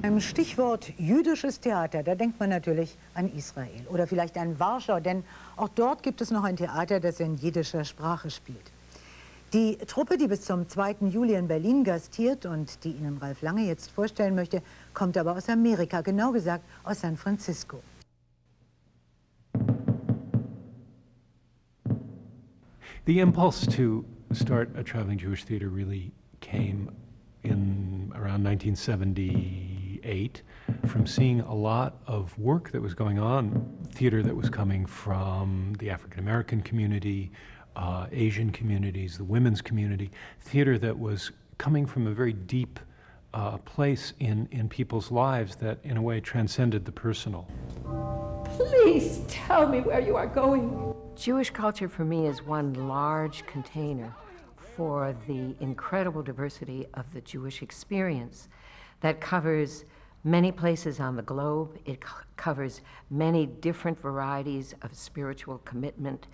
Beim Stichwort jüdisches Theater, da denkt man natürlich an Israel oder vielleicht an Warschau, denn auch dort gibt es noch ein Theater, das in jiddischer Sprache spielt. Die Truppe, die bis zum 2. Juli in Berlin gastiert und die Ihnen Ralf Lange jetzt vorstellen möchte, kommt aber aus Amerika, genau gesagt aus San Francisco. The impulse to start a traveling Jewish theater really came in around 1978 from seeing a lot of work that was going on, theater that was coming from the African American community, Asian communities, the women's community, theater that was coming from a very deep place in people's lives that in a way transcended the personal. Please tell me where you are going. Jewish culture for me is one large container for the incredible diversity of the Jewish experience that covers many places on the globe. It covers many different varieties of spiritual commitment,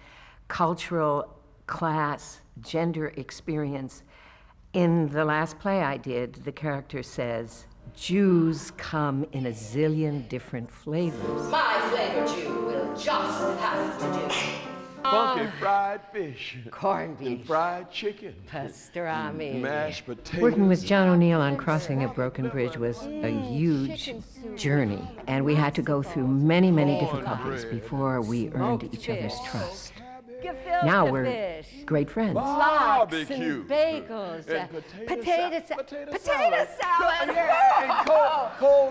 cultural, class, gender experience. In the last play I did, the character says, Jews come in a zillion different flavors. My flavor Jew will just have to do. Funky fried fish. Corned And beef. fried chicken. Pastrami. Mashed potatoes. Working with John O'Neill on Crossing a Broken Bridge was a huge journey, and we had to go through many, many difficulties before we earned each other's trust. Now we're great friends. Barbecue. Bagels, And potato salad. salad.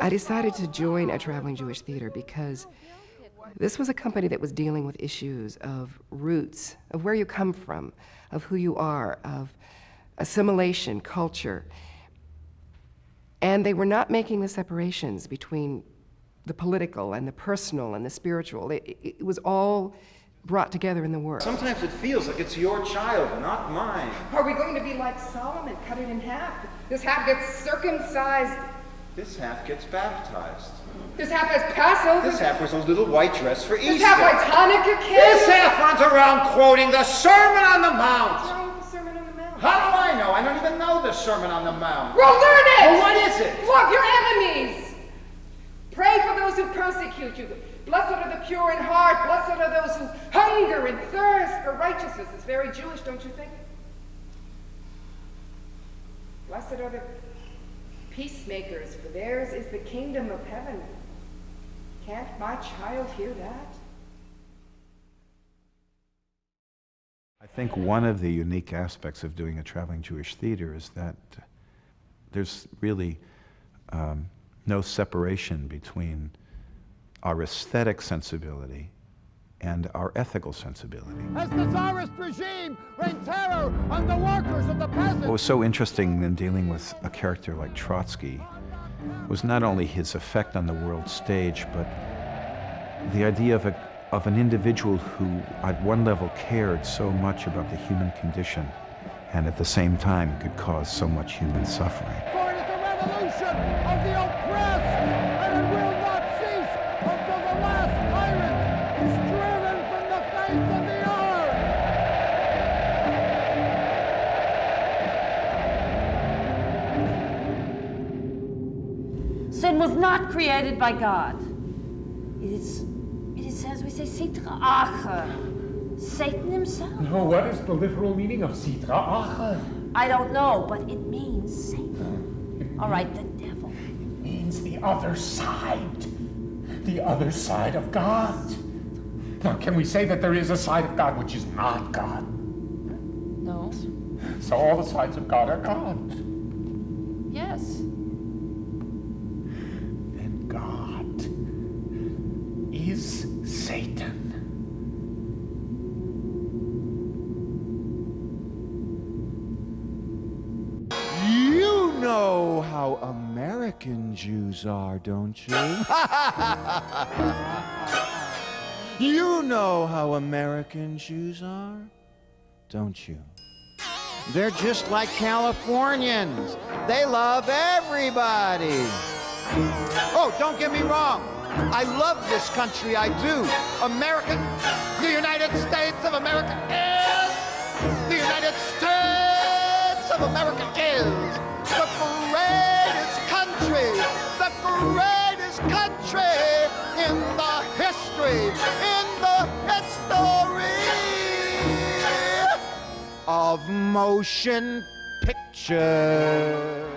I decided to join a traveling Jewish theater because this was a company that was dealing with issues of roots, of where you come from, of who you are, of assimilation, culture. And they were not making the separations between the political and the personal and the spiritual. It was all brought together in the work. Sometimes it feels like it's your child, not mine. Are we going to be like Solomon, cut it in half? This half gets circumcised. This half gets baptized. This half has Passover. This half wears a little white dress for Easter. This half lights Hanukkah This candles. half runs around quoting the Sermon on the What's Mount. wrong with the Sermon on the Mount? How do I know? I don't even know the Sermon on the Mount. Well, learn it! Well, what is it? Love your enemies. Pray for those who persecute you. Blessed are the pure in heart. Blessed are those who hunger and thirst for righteousness. It's very Jewish, don't you think? Blessed are the peacemakers, for theirs is the kingdom of heaven. Can't my child hear that? I think one of the unique aspects of doing a traveling Jewish theater is that there's really no separation between our aesthetic sensibility and our ethical sensibility. As the Tsarist regime rained terror on the workers and the peasants. What was so interesting in dealing with a character like Trotsky was not only his effect on the world stage, but the idea of an individual who at one level cared so much about the human condition and at the same time could cause so much human suffering. For it is the revolution of the oppressed, and it will not cease until the last tyrant is driven from the face of the earth. Sin was not created by God. It is as we say, Sitra Ache. Satan himself. No, what is the literal meaning of Sitra Ache? I don't know, but it means Satan. All right, the devil. It means the other side of God. Now, can we say that there is a side of God which is not God? No. So all the sides of God are God. Yes. And God is Satan. You know how American Jews are, don't you? You know how American Jews are, don't you? They're just like Californians. They love everybody. Oh, don't get me wrong. I love this country, I do. America, the United States of America is, the United States of America is the greatest country, the greatest country in the history of motion picture.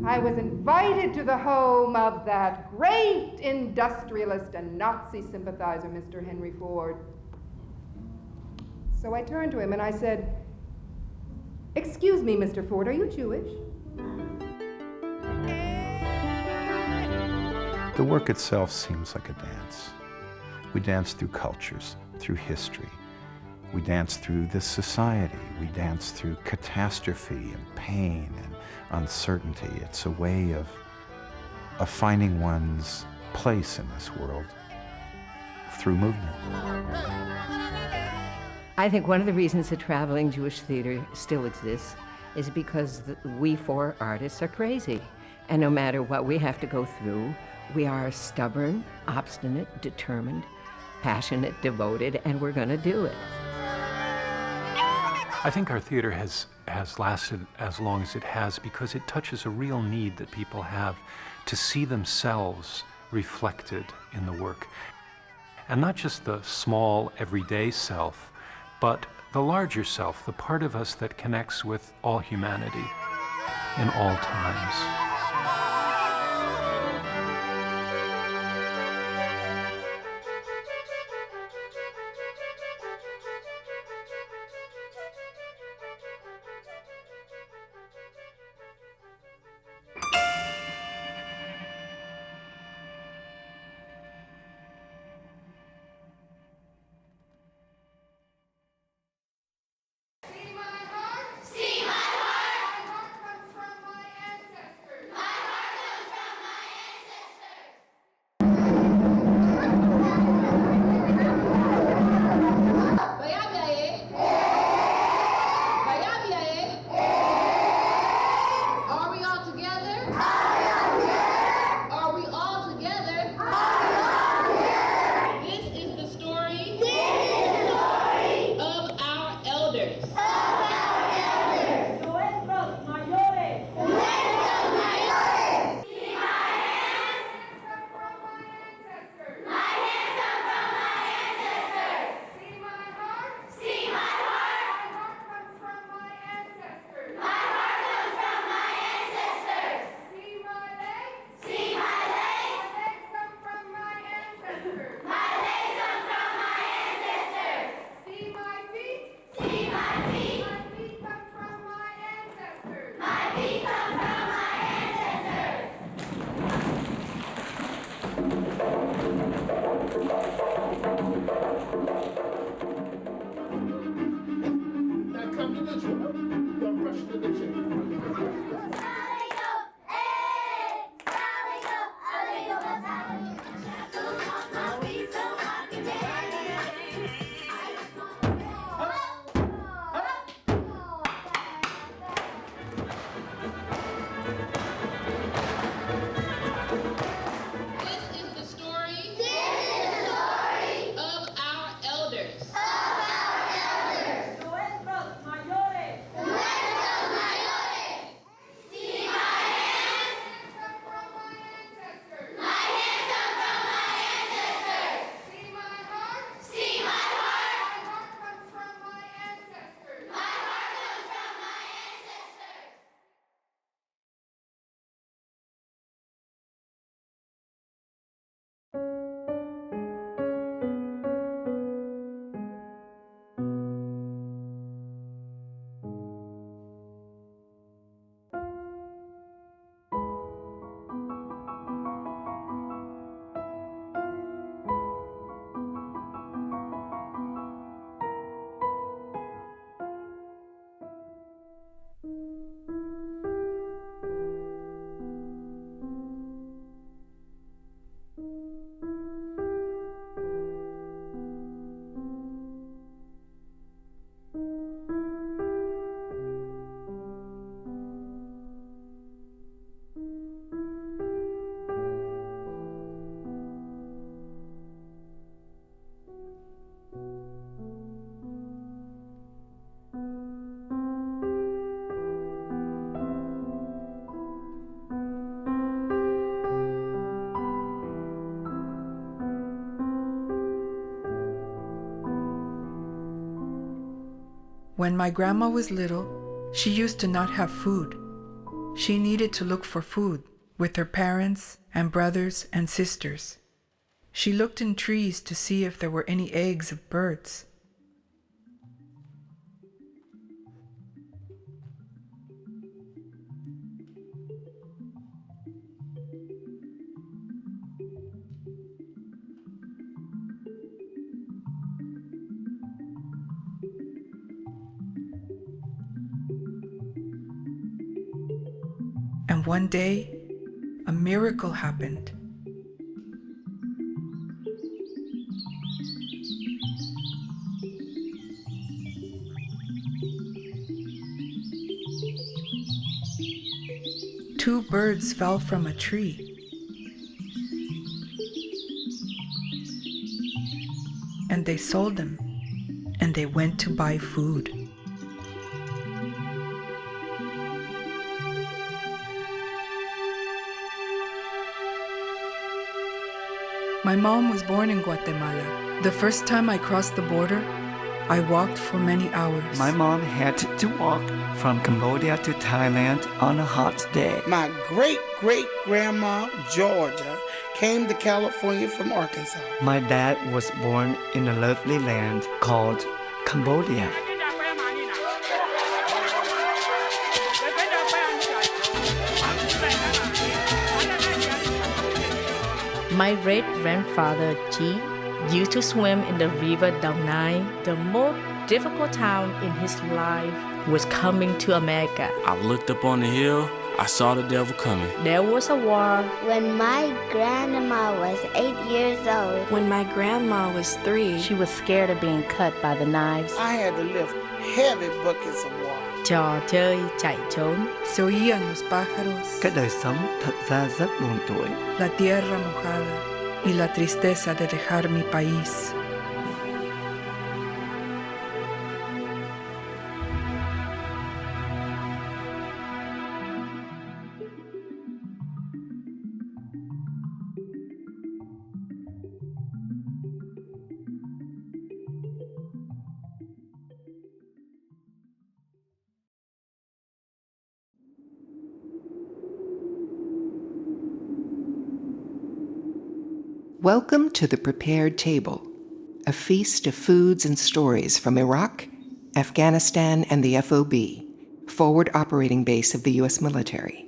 I was invited to the home of that great industrialist and Nazi sympathizer, Mr. Henry Ford. So I turned to him and I said, "Excuse me, Mr. Ford, are you Jewish?" The work itself seems like a dance. We dance through cultures, through history. We dance through this society. We dance through catastrophe and pain and uncertainty. It's a way of finding one's place in this world through movement. I think one of the reasons the traveling Jewish theater still exists is because we four artists are crazy. And no matter what we have to go through, we are stubborn, obstinate, determined, passionate, devoted, and we're going to do it. I think our theater has lasted as long as it has because it touches a real need that people have to see themselves reflected in the work. And not just the small, everyday self, but the larger self, the part of us that connects with all humanity in all times. When my grandma was little, she used to not have food. She needed to look for food with her parents and brothers and sisters. She looked in trees to see if there were any eggs of birds. And one day, a miracle happened. Two birds fell from a tree. And they sold them, and they went to buy food. My mom was born in Guatemala. The first time I crossed the border, I walked for many hours. My mom had to walk from Cambodia to Thailand on a hot day. My great-great-grandma, Georgia, came to California from Arkansas. My dad was born in a lovely land called Cambodia. My great-grandfather, G, used to swim in the river Dong Nai. The most difficult time in his life was coming to America. I looked up on the hill, I saw the devil coming. There was a war. When my grandma was 8 years old. When my grandma was 3. She was scared of being cut by the knives. I had to lift heavy buckets of water. Trò chơi chạy trốn. Se oían los pájaros. Cái đời sống thật ra rất buồn tuổi. La tierra mojada y la tristeza de dejar mi país. Welcome to the Prepared Table, a feast of foods and stories from Iraq, Afghanistan, and the FOB, Forward Operating Base of the U.S. military.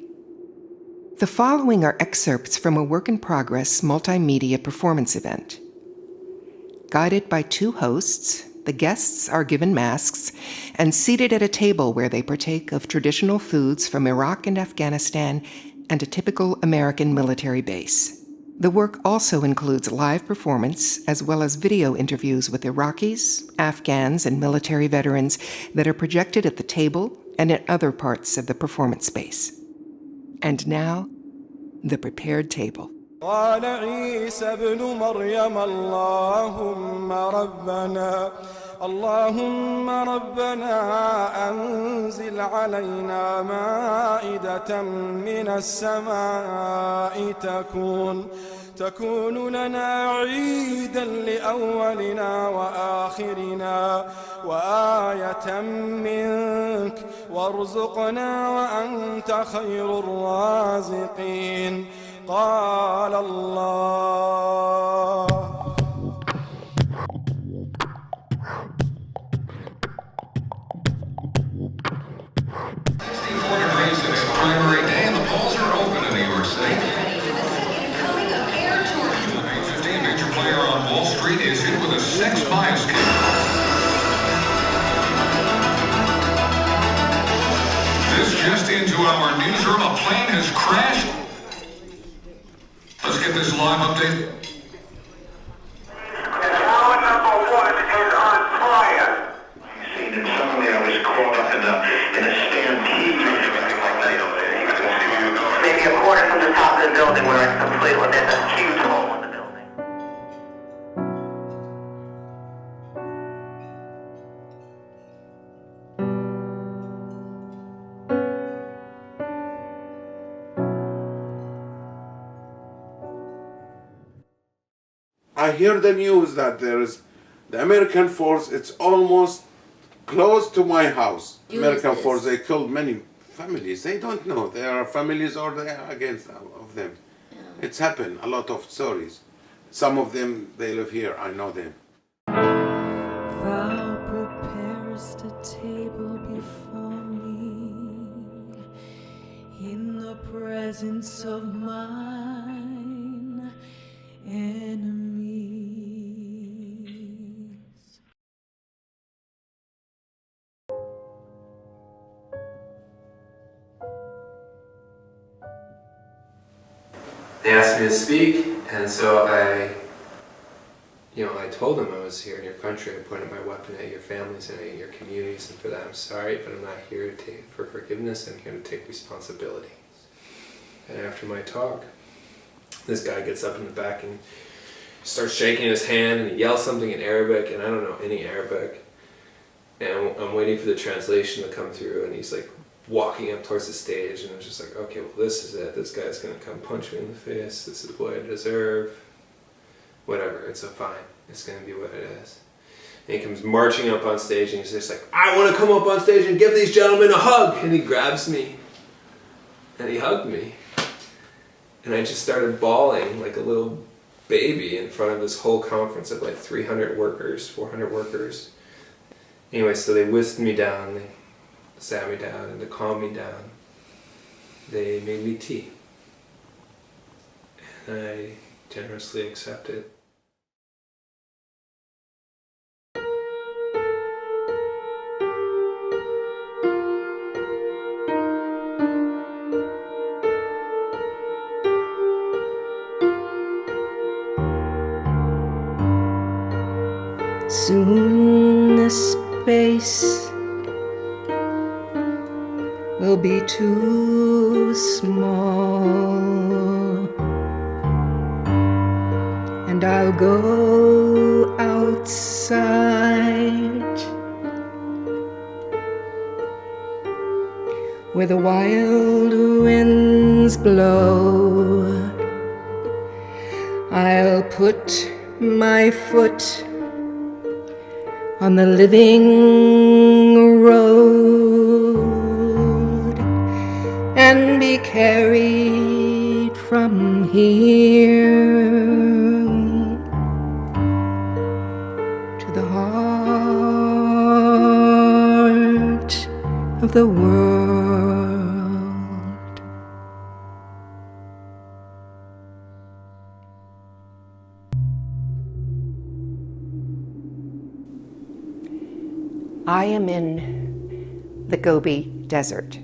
The following are excerpts from a work-in-progress multimedia performance event. Guided by two hosts, the guests are given masks and seated at a table where they partake of traditional foods from Iraq and Afghanistan and a typical American military base. The work also includes live performance as well as video interviews with Iraqis, Afghans, and military veterans that are projected at the table and at other parts of the performance space. And now, the Prepared Table. قال عيسى ابن مريم اللهم ربنا أنزل علينا مائدة من السماء تكون لنا عيدا لأولنا وآخرنا وآية منك وارزقنا وأنت خير الرازقين قال الله Primary day and the polls are open in New York State. 8:15, major player on Wall Street is hit with a sex bias kick. This just into our newsroom. A plane has crashed. Let's get this live update. Tower number 1 is on fire. See, then suddenly I was caught up in a stampede. Maybe a quarter from the top of the building where it's completely, there's a huge hole in the building. I hear the news that there is the American force, it's almost close to my house. Use American this. force, they killed many families. They don't know. There are families or they are against of them. It's happened, a lot of stories. Some of them, they live here, I know them. Thou preparest a table before me in the presence of mine enemies. They asked me to speak, and so I told them I was here in your country. I pointed my weapon at your families and at your communities, and for that I'm sorry, but I'm not here to take for forgiveness. I'm here to take responsibility. And after my talk, this guy gets up in the back and starts shaking his hand, and he yells something in Arabic, and I don't know any Arabic. And I'm waiting for the translation to come through, and he's like walking up towards the stage, and I was just like, okay, well, this is it. This guy's gonna come punch me in the face. This is what I deserve. Whatever, it's so fine. It's gonna be what it is. And he comes marching up on stage, and he's just like, I want to come up on stage and give these gentlemen a hug. And he grabs me, and he hugged me. And I just started bawling like a little baby in front of this whole conference of like 300 workers, 400 workers. Anyway, so they whisked me down, they sat me down, and to calm me down, they made me tea. And I generously accepted. Soon the space will be too small, and I'll go outside where the wild winds blow. I'll put my foot on the living road and be carried from here to the heart of the world. I am in the Gobi Desert,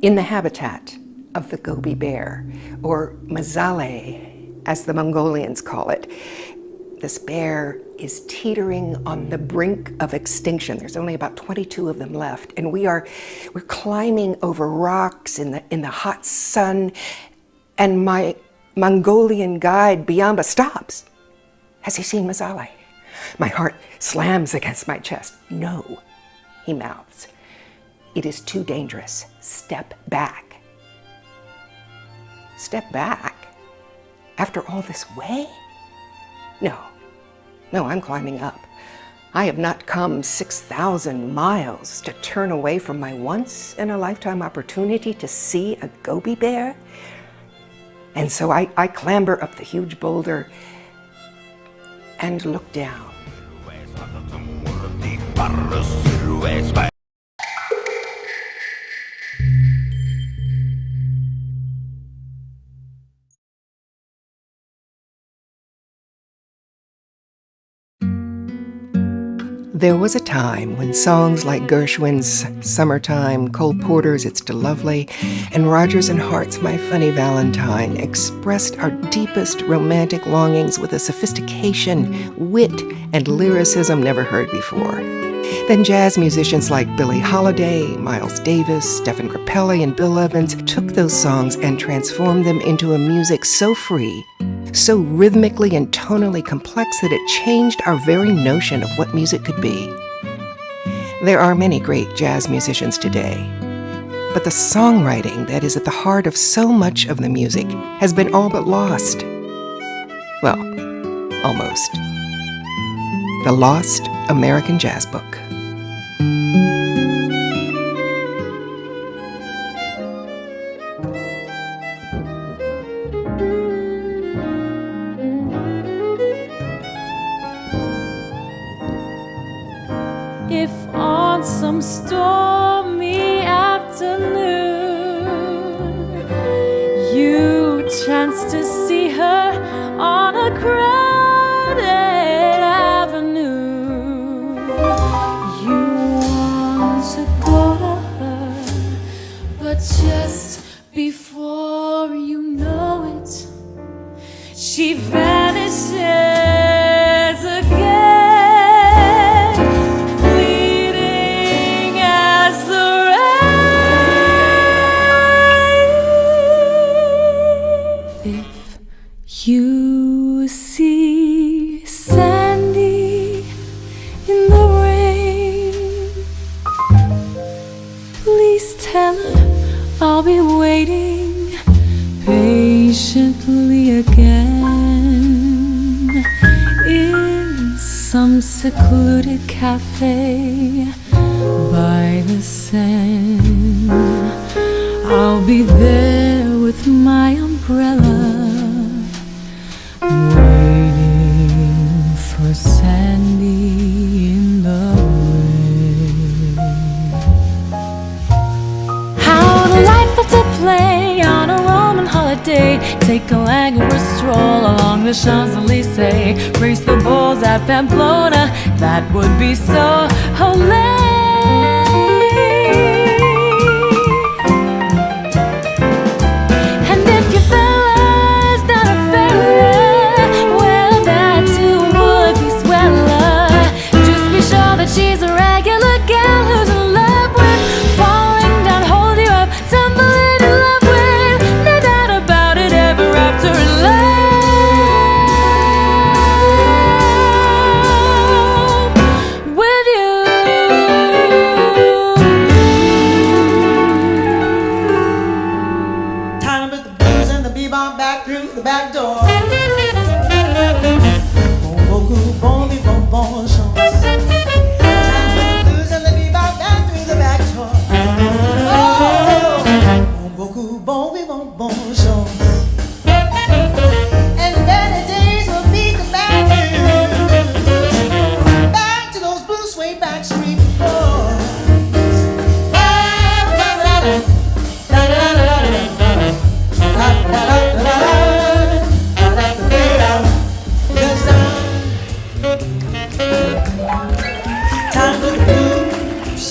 in the habitat of the Gobi bear, or mazale, as the Mongolians call it. This bear is teetering on the brink of extinction. There's only about 22 of them left, and we're climbing over rocks in the hot sun, and my Mongolian guide, Biamba, stops. Has he seen mazale? My heart slams against my chest. No, he mouths. It is too dangerous. Step back. Step back? After all this way? No, I'm climbing up. I have not come 6,000 miles to turn away from my once-in-a-lifetime opportunity to see a Gobi bear. And so I clamber up the huge boulder and look down. There was a time when songs like Gershwin's Summertime, Cole Porter's It's Still Lovely, and Rodgers and Hart's My Funny Valentine expressed our deepest romantic longings with a sophistication, wit, and lyricism never heard before. Then jazz musicians like Billie Holiday, Miles Davis, Stephen Grappelli, and Bill Evans took those songs and transformed them into a music so free, so rhythmically and tonally complex that it changed our very notion of what music could be. There are many great jazz musicians today, but the songwriting that is at the heart of so much of the music has been all but lost. Well, almost. The Lost American JazzBook. on some stormy afternoon. You chance to see her on a crowded avenue. You want to go to her, but just before you know it, she vanishes again, fleeting as the rain. If you see Sandy in the rain, please tell her I'll be waiting patiently again in some secluded cafe by the Seine. I'll be there with my umbrella, waiting for Sandy in the rain. How delightful to play on a Roman holiday. Take a languorous stroll along the Champs-Elysees. Race the bulls at Pamplona, that would be so hilarious. And if your fella's not a fella, well, that too would be sweller. Just be sure that she's a regular gal who's in love with falling down, hold you up, tumbling in love with, no doubt about it, ever after in love with you. Time to put the blues and the bebop back through the back door. Bon, bon, bon, chance. Time to put the blues and the bebop back through the back door. Oh, bon, bon, bon, chance. And better days will be back to those blue suede back street boys. Time for the blues